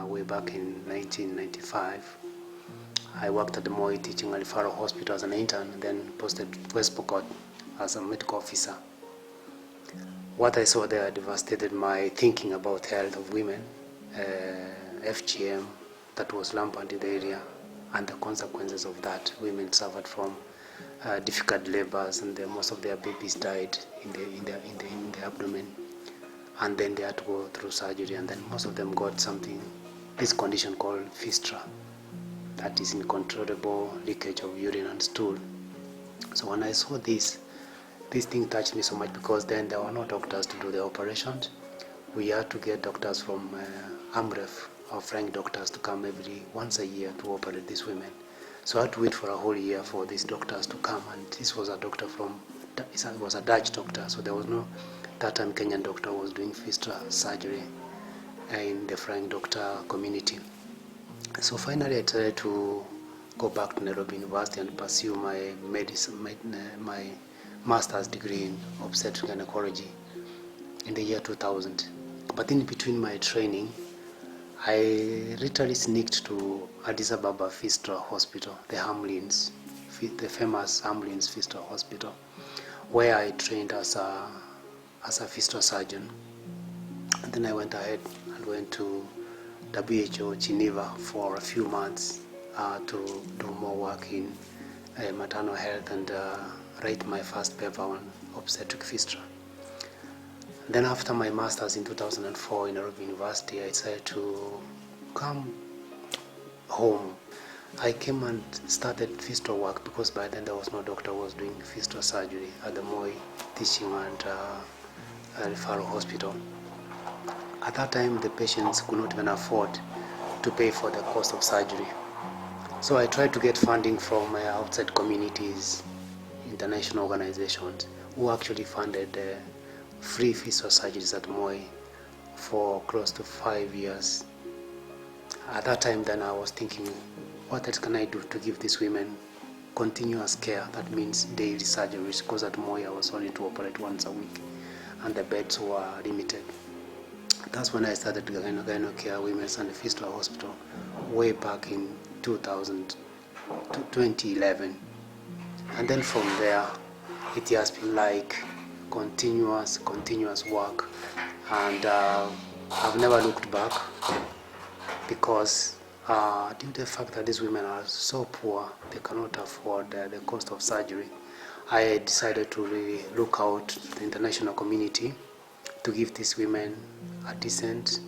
Way back in 1995, I worked at the Moi Teaching and Referral Hospital as an intern, and then posted to West Pokot as a medical officer. What I saw there devastated my thinking about health of women, FGM that was rampant in the area, and the consequences of that. Women suffered from difficult labors, and most of their babies died in the abdomen, and then they had to go through surgery, and then most of them got this condition called fistula, that is uncontrollable leakage of urine and stool. So when I saw this thing touched me so much, because then there were no doctors to do the operations. We had to get doctors from AMREF, or French doctors, to come once a year to operate these women. So I had to wait for a whole year for these doctors to come, and this was a doctor it was a Dutch doctor, so there was no, that time Kenyan doctor was doing fistula surgery in the French doctor community. So finally I decided to go back to Nairobi University and pursue my master's degree in obstetric gynecology in the year 2000. But in between my training, I literally sneaked to Addis Ababa Fistula Hospital, the famous Hamlin's Fistula Hospital, where I trained as a fistula surgeon. And then I went ahead and went to WHO Geneva for a few months to do more work in maternal health and write my first paper on obstetric fistula. Then after my master's in 2004 in Nairobi University, I decided to come home. I came and started fistula work, because by then there was no doctor who was doing fistula surgery at the Moi Teaching and Referral Hospital. At that time, the patients could not even afford to pay for the cost of surgery. So I tried to get funding from outside communities, international organizations, who actually funded free fistula surgeries at Moi for close to 5 years. At that time, then I was thinking, what else can I do to give these women continuous care? That means daily surgeries, because at Moi I was only to operate once a week, and the beds were limited. That's when I started Gynocare Women's and Fistula Hospital way back in 2011. And then from there, it has been like continuous work, and I've never looked back, because due to the fact that these women are so poor, they cannot afford the cost of surgery, I decided to really look out to the international community to give these women a decent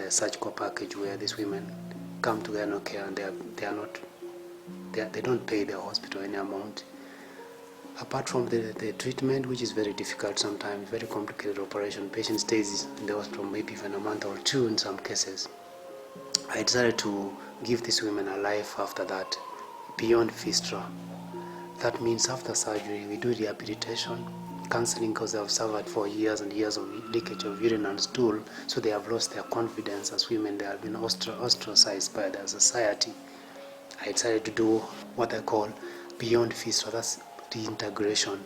surgical package, where these women come to Gynocare and they don't pay the hospital any amount. Apart from the treatment, which is very difficult sometimes, very complicated operation, patient stays in the hospital maybe even a month or two in some cases. I decided to give these women a life after that, beyond fistula. That means after surgery, we do rehabilitation, counseling, because they have suffered for years and years of leakage of urine and stool, so they have lost their confidence as women. They have been ostracized by their society. I decided to do what I call beyond fistula, that's reintegration.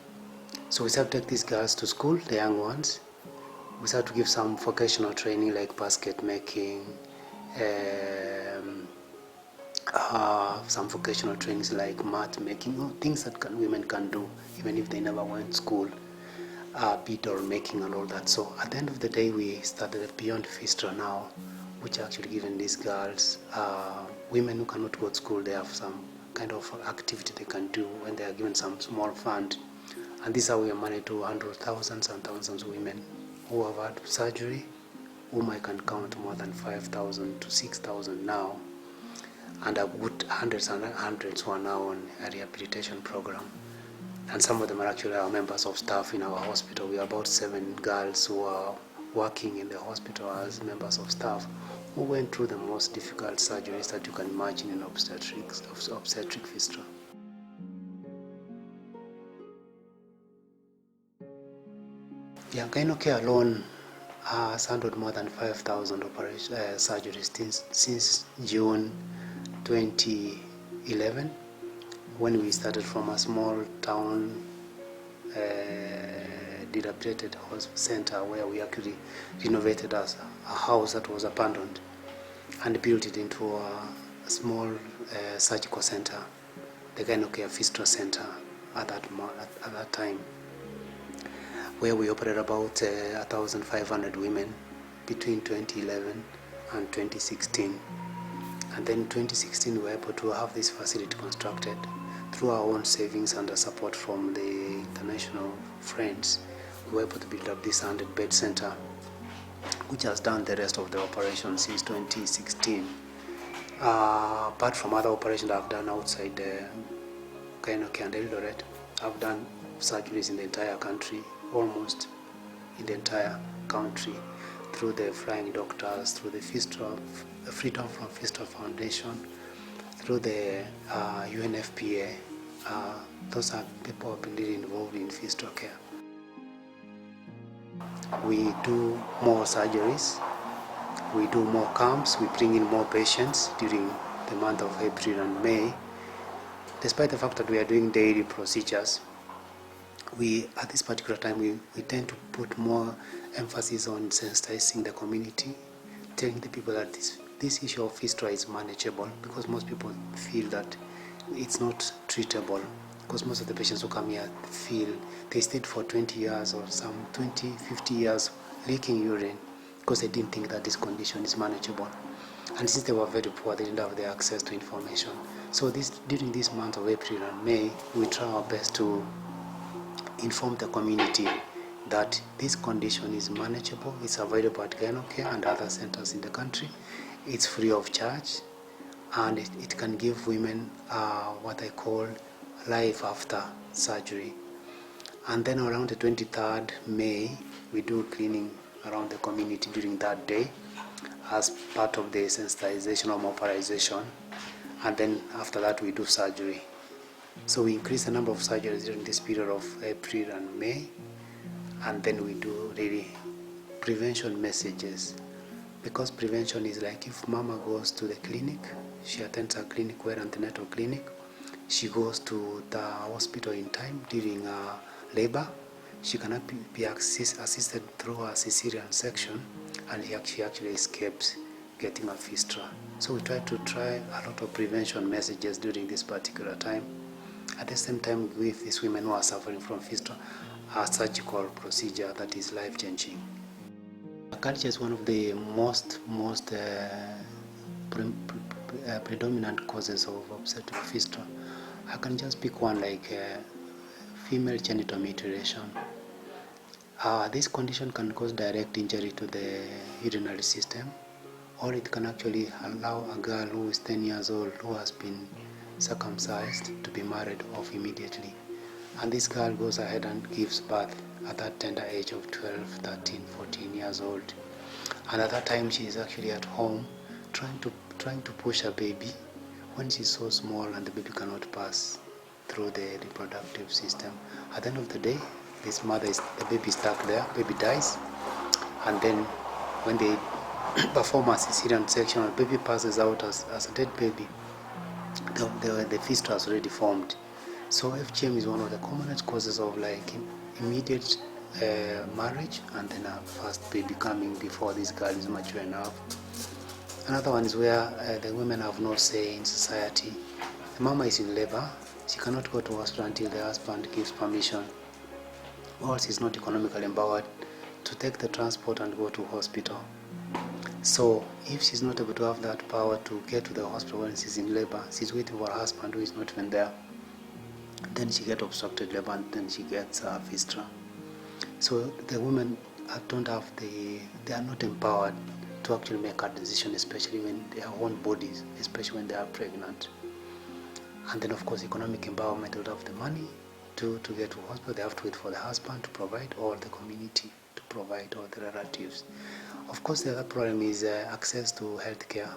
So we start to take these girls to school, the young ones. We start to give some vocational training like basket making, some vocational trainings like mat making, things that women can do even if they never went to school, beadle making and all that. So at the end of the day, we started beyond fistula now, which actually given these girls, women who cannot go to school, they have some kind of activity they can do when they are given some small fund. And this is how we managed to handle thousands and thousands of women who have had surgery, whom I can count more than 5,000 to 6,000 now, and a good hundreds and hundreds who are now on a rehabilitation program. And some of them are actually our members of staff in our hospital. We are about 7 girls who are working in the hospital as members of staff, who went through the most difficult surgeries that you can imagine in obstetric fistula. Yeah, Gynocare alone has handled more than 5,000 surgeries since June 2011, when we started from a small town dilapidated center, where we actually renovated as a house that was abandoned and built it into a small surgical center, the Gynocare Fistula Center at that time, where we operated about 1,500 women between 2011 and 2016. And then in 2016 we were able to have this facility constructed through our own savings and the support from the international friends. We were able to build up this 100-bed center, which has done the rest of the operation since 2016. Apart from other operations I've done outside Gynocare and Eldoret, I've done surgeries in the entire country, almost in the entire country, through the Flying Doctors, through the Freedom from Fistula Foundation, through the UNFPA. Those are people who have been really involved in fistula care. We do more surgeries, we do more camps, we bring in more patients during the month of April and May. Despite the fact that we are doing daily procedures, at this particular time we tend to put more emphasis on sensitizing the community, telling the people that this issue of fistula is manageable, because most people feel that it's not treatable, because most of the patients who come here feel they stayed for 20 years or some 20, 50 years leaking urine because they didn't think that this condition is manageable. And since they were very poor, they didn't have the access to information. So during this month of April and May, we try our best to inform the community that this condition is manageable. It's available at Gynocare and other centers in the country. It's free of charge, and it can give women what I call life after surgery. And then around the 23rd May, we do cleaning around the community during that day as part of the sensitization or mobilization. And then after that, we do surgery. So we increase the number of surgeries during this period of April and May. And then we do really prevention messages, because prevention is like if mama goes to the clinic, she attends a clinic, where antenatal clinic, she goes to the hospital in time during labor, she cannot be assisted through a cesarean section, and she actually escapes getting a fistula. So we try a lot of prevention messages during this particular time. At the same time, we give these women who are suffering from fistula a surgical procedure that is life-changing. Culture is one of the most predominant causes of obstetric fistula. I can just pick one, like female genital mutilation. This condition can cause direct injury to the urinary system, or it can actually allow a girl who is 10 years old, who has been circumcised, to be married off immediately. And this girl goes ahead and gives birth at that tender age of 12, 13, 14 years old. And at that time, she is actually at home trying to push her baby when she's so small and the baby cannot pass through the reproductive system. At the end of the day, the baby is stuck there, baby dies, and then when they perform a cesarean section, the baby passes out as a dead baby. The fistula has already formed. So FGM is one of the commonest causes of like immediate marriage and then a first baby coming before this girl is mature enough. Another one is where the women have no say in society. The mama is in labor, she cannot go to hospital until the husband gives permission, or she's not economically empowered to take the transport and go to hospital. So if she's not able to have that power to get to the hospital when she's in labor, she's waiting for her husband who is not even there. Then she gets obstructed labor, and then she gets a fistula. So the women they are not empowered to actually make a decision, especially when their own bodies, especially when they are pregnant. And then of course economic empowerment, they don't have the money to get to hospital. They have to wait for the husband to provide, or the community to provide, or the relatives. Of course the other problem is access to health care.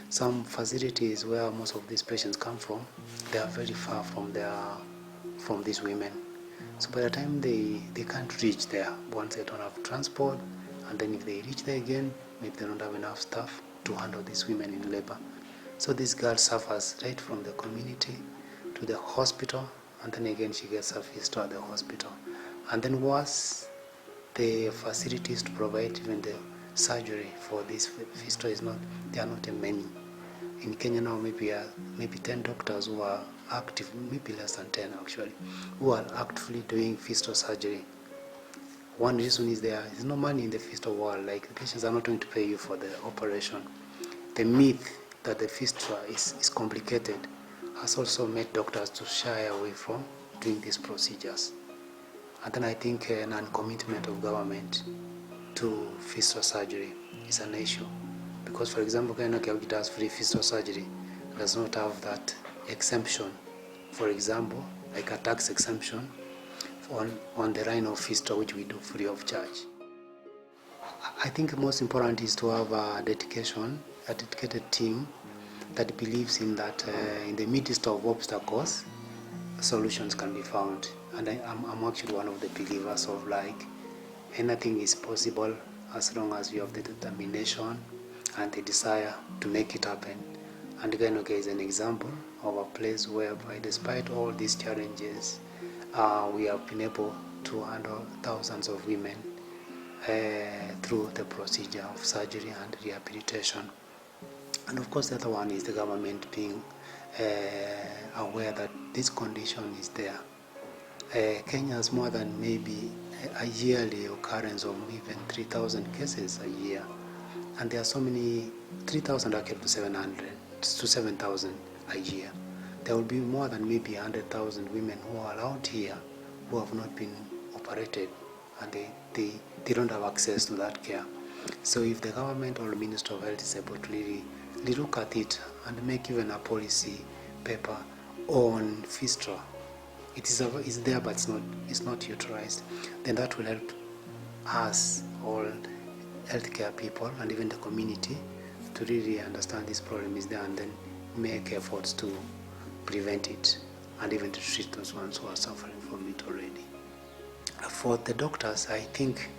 Some facilities where most of these patients come from, they are very far from these women. So by the time they can't reach there, once they don't have transport and then if they reach there again, maybe they don't have enough staff to handle these women in labor. So this girl suffers right from the community to the hospital, and then again she gets a fistula at the hospital. And then once the facilities to provide even the surgery for this fistula there are not many. In Kenya now, maybe 10 doctors who are active, maybe less than 10 actually, who are actively doing fistula surgery. One reason is there is no money in the fistula world, like the patients are not going to pay you for the operation. The myth that the fistula is complicated has also made doctors to shy away from doing these procedures. And then I think a non-commitment of government to fistula surgery is an issue. Because for example, Gynocare, which does free fistula surgery, does not have that exemption. For example, like a tax exemption on the line of fistula, which we do free of charge. I think most important is to have a dedicated team that believes in that in the midst of obstacles, solutions can be found. And I'm actually one of the believers of like anything is possible as long as you have the determination and the desire to make it happen. And Gynocare is an example of a place whereby despite all these challenges, we have been able to handle thousands of women through the procedure of surgery and rehabilitation. And of course the other one is the government being aware that this condition is there. Kenya has more than maybe a yearly occurrence of even 3,000 cases a year. And there are so many, 3,000 actually to 7,000 a year. There will be more than maybe 100,000 women who are out here who have not been operated, and they don't have access to that care. So if the government or the Minister of Health is able to really look at it and make even a policy paper on fistula, it's there but it's not utilized, then that will help us all healthcare people and even the community to really understand this problem is there and then make efforts to prevent it and even to treat those ones who are suffering from it already. For the doctors, I think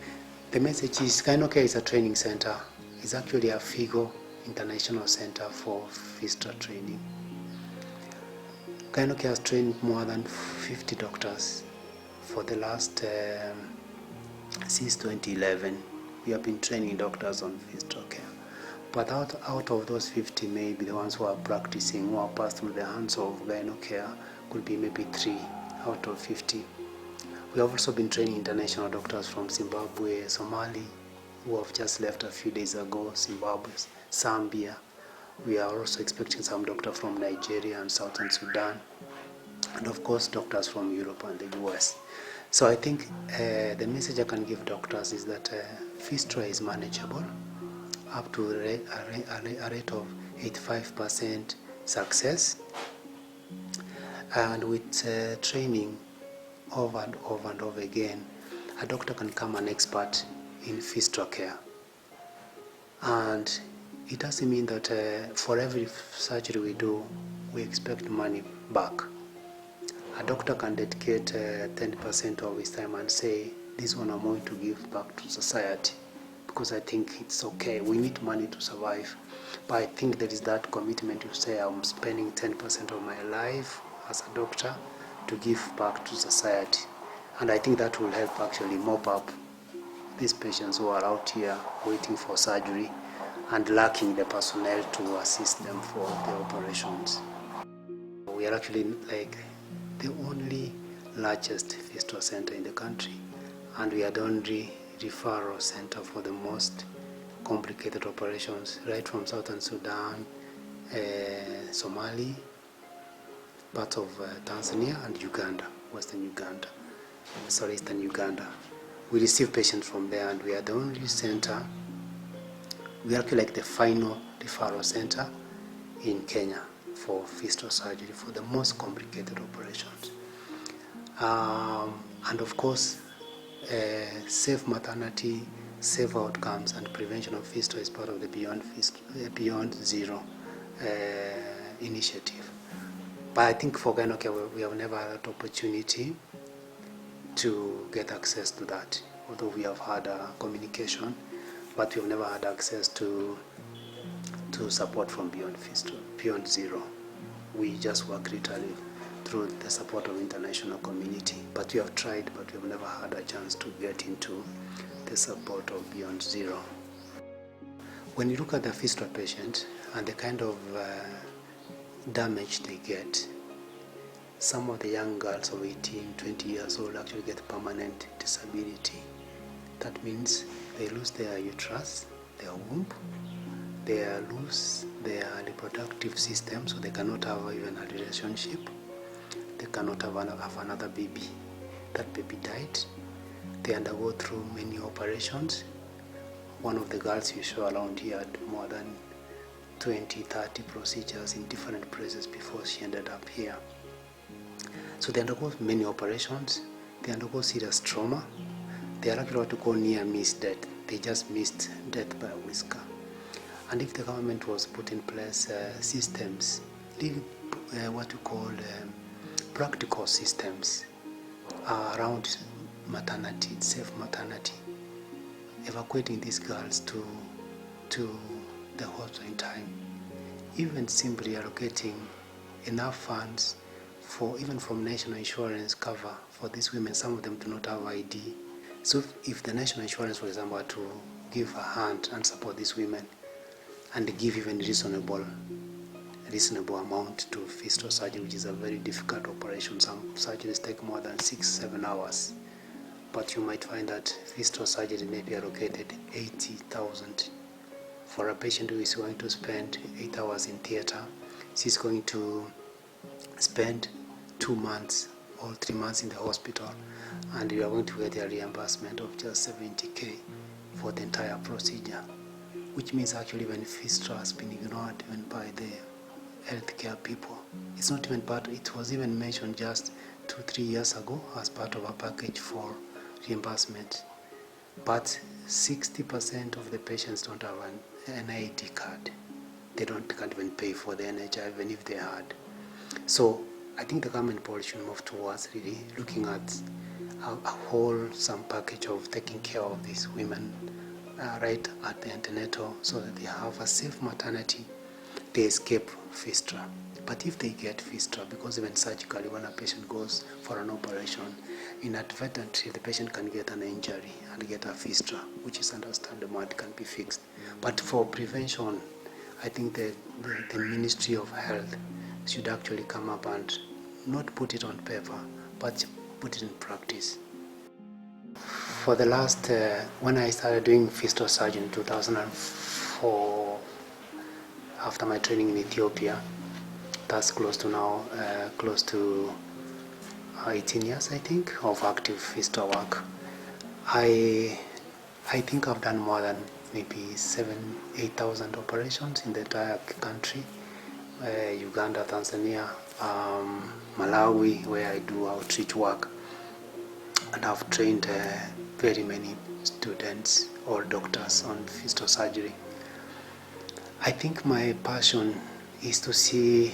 the message is Gynocare is a training center. It's actually a FIGO International Center for Fistula Training. Gynocare has trained more than 50 doctors for the last, since 2011. We have been training doctors on fistula care. But out of those 50, maybe the ones who are practicing, who are passed through the hands of Gynocare, could be maybe 3 out of 50. We have also been training international doctors from Zimbabwe, Somali, who have just left a few days ago, Zimbabwe, Zambia. We are also expecting some doctors from Nigeria and Southern Sudan, and of course doctors from Europe and the US. So I think the message I can give doctors is that fistula is manageable up to a rate of 85% success, and with training over and over and over again, a doctor can become an expert in fistula care. And it doesn't mean that for every surgery we do, we expect money back. A doctor can dedicate 10% of his time and say, this one I'm going to give back to society because I think it's okay. We need money to survive. But I think there is that commitment to say I'm spending 10% of my life as a doctor to give back to society. And I think that will help actually mop up these patients who are out here waiting for surgery and lacking the personnel to assist them for the operations. We are actually like the only largest fistula center in the country, and we are the only referral center for the most complicated operations, right from Southern Sudan, Somali, parts of Tanzania and Uganda, Eastern Uganda. We receive patients from there, and we are the only center. We are actually like the final referral center in Kenya for fistula surgery for the most complicated operations. And of course, safe maternity, safe outcomes, and prevention of fistula is part of the Beyond Zero initiative. But I think for Gynocare, we have never had that opportunity to get access to that, although we have had communication but we've never had access to support from Beyond Zero. We just work literally through the support of international community, but we have tried, but we've never had a chance to get into the support of Beyond Zero. When you look at the fistula patient and the kind of damage they get, some of the young girls of 18, 20 years old actually get permanent disability. That means they lose their uterus, their womb, they lose their reproductive system, so they cannot have even a relationship, they cannot have another baby. That baby died. They undergo through many operations. One of the girls you show around here had more than 20, 30 procedures in different places before she ended up here. So they undergo many operations, they undergo serious trauma. They are actually what we call near miss death. They just missed death by a whisker. And if the government was put in place systems, what we call practical systems around maternity, safe maternity, evacuating these girls to the hospital in time, even simply allocating enough funds for even from national insurance cover for these women. Some of them do not have ID. So if the national insurance, for example, were to give a hand and support these women and give even reasonable amount to fistula surgery, which is a very difficult operation. Some surgeries take more than 6-7 hours. But you might find that fistula surgery may be allocated 80,000 for a patient who is going to spend 8 hours in theater. She's going to spend 2 months or 3 months in the hospital, and you are going to get a reimbursement of just 70,000 for the entire procedure, which means actually when fistula has been ignored even by the healthcare people. It's not even part, it was even mentioned just 2-3 years ago as part of a package for reimbursement. But 60% of the patients don't have an ID card. They can't even pay for the NHI even if they had. So I think the government policy should move towards really looking at a wholesome package of taking care of these women right at the antenatal, so that they have a safe maternity, they escape fistula. But if they get fistula, because even surgically when a patient goes for an operation, inadvertently the patient can get an injury and get a fistula, which is understandable and can be fixed. But for prevention, I think the Ministry of Health should actually come up and not put it on paper, but put it in practice. For the last, when I started doing fistula surgery in 2004, after my training in Ethiopia, that's close to 18 years, I think, of active fistula work. I think I've done more than maybe 8,000 operations in the entire country. Uganda, Tanzania, Malawi, where I do outreach work, and I've trained very many students or doctors on fistula surgery. I think my passion is to see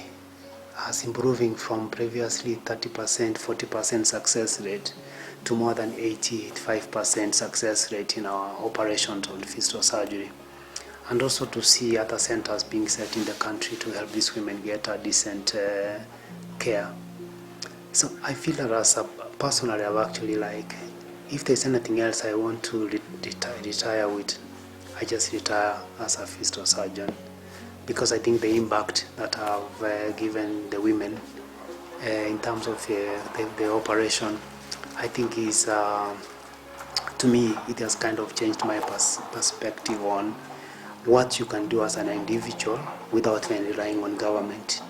us improving from previously 30%, 40% success rate to more than 85% success rate in our operations on fistula surgery. And also to see other centers being set in the country to help these women get a decent care. So I feel that as a personally, I've actually if there's anything else I want to retire with, I just retire as a fistula surgeon, because I think the impact that I've given the women in terms of the operation, I think is, to me, it has kind of changed my perspective on what you can do as an individual without even relying on government.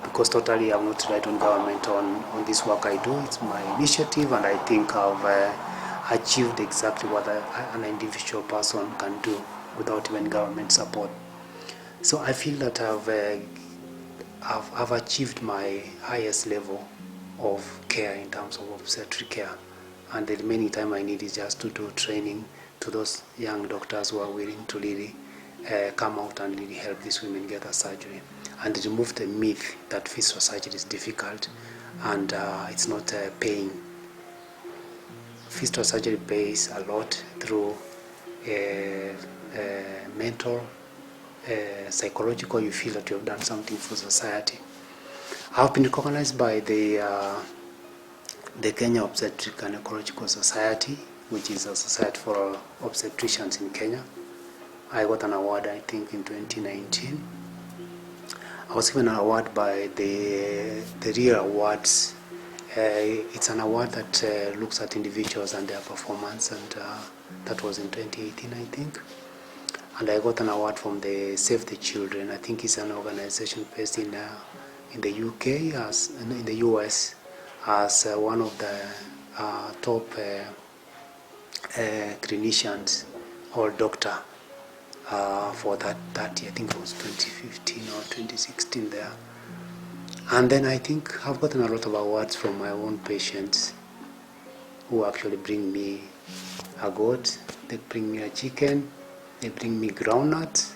Because totally I'm not relying on government on this work I do. It's my initiative, and I think I've achieved exactly what an individual person can do without even government support. So I feel that I've achieved my highest level of care in terms of obstetric care, and the remaining time I need is just to do training to those young doctors who are willing to really come out and really help these women get a surgery, and remove the myth that fistula surgery is difficult and it's not paying. Fistula surgery pays a lot through mental, psychological, you feel that you have done something for society. I've been recognized by the Kenya Obstetric and Gynecological Society, which is a society for obstetricians in Kenya. I got an award, I think, in 2019. I was given an award by the Real Awards. It's an award that looks at individuals and their performance, and that was in 2018, I think. And I got an award from the Save the Children. I think it's an organization based in the UK, as in the US, as one of the top clinicians or doctor for that year. I think it was 2015 or 2016 there. And then I think I've gotten a lot of awards from my own patients who actually bring me a goat, they bring me a chicken, they bring me groundnuts,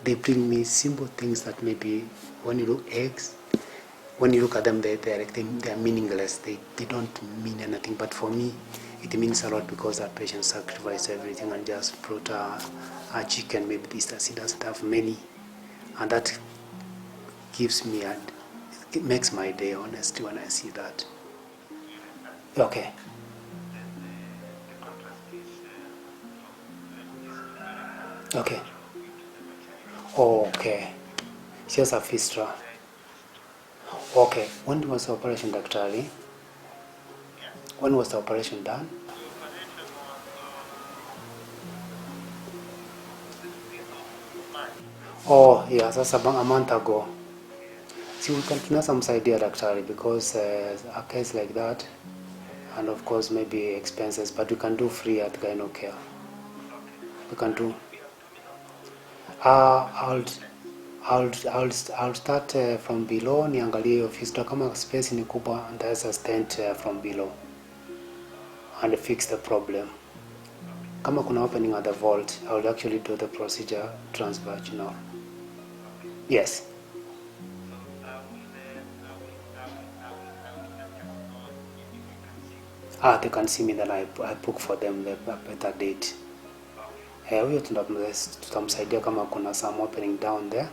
they bring me simple things that maybe when you look eggs, when you look at them, they're meaningless. They don't mean anything. But for me, it means a lot because that patient sacrificed everything and just brought a chicken. Maybe this he doesn't have many, and that gives me it makes my day, honestly, when I see that. Okay. Okay. Okay. She has a fistula. Okay. When was the operation, Daktari? When was the operation done? Oh, yeah, that's about a month ago. See, we can tunaweza Daktari, because a case like that, and of course maybe expenses, but we can do free at Gynocare. We can do. I'll start from below, niangalie hiyo fistula, kama space ni kubwa nitaweza stent from below and fix the problem. Kama kuna opening at the vault, I will actually do the procedure transvaginal. Yes. They can see me, then I book for them a better date. Huyo tutamsaidia kama kuna some opening down there,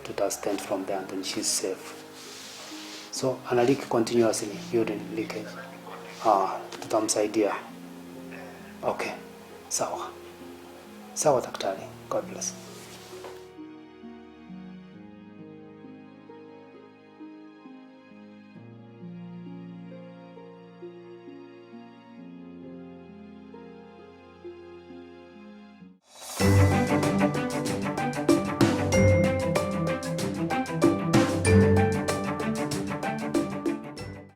tutastent from there and then she's safe. So ana leak continuously, urine leakage. Tutamsaidia. Okay. Sawa. Sawa daktari. God bless.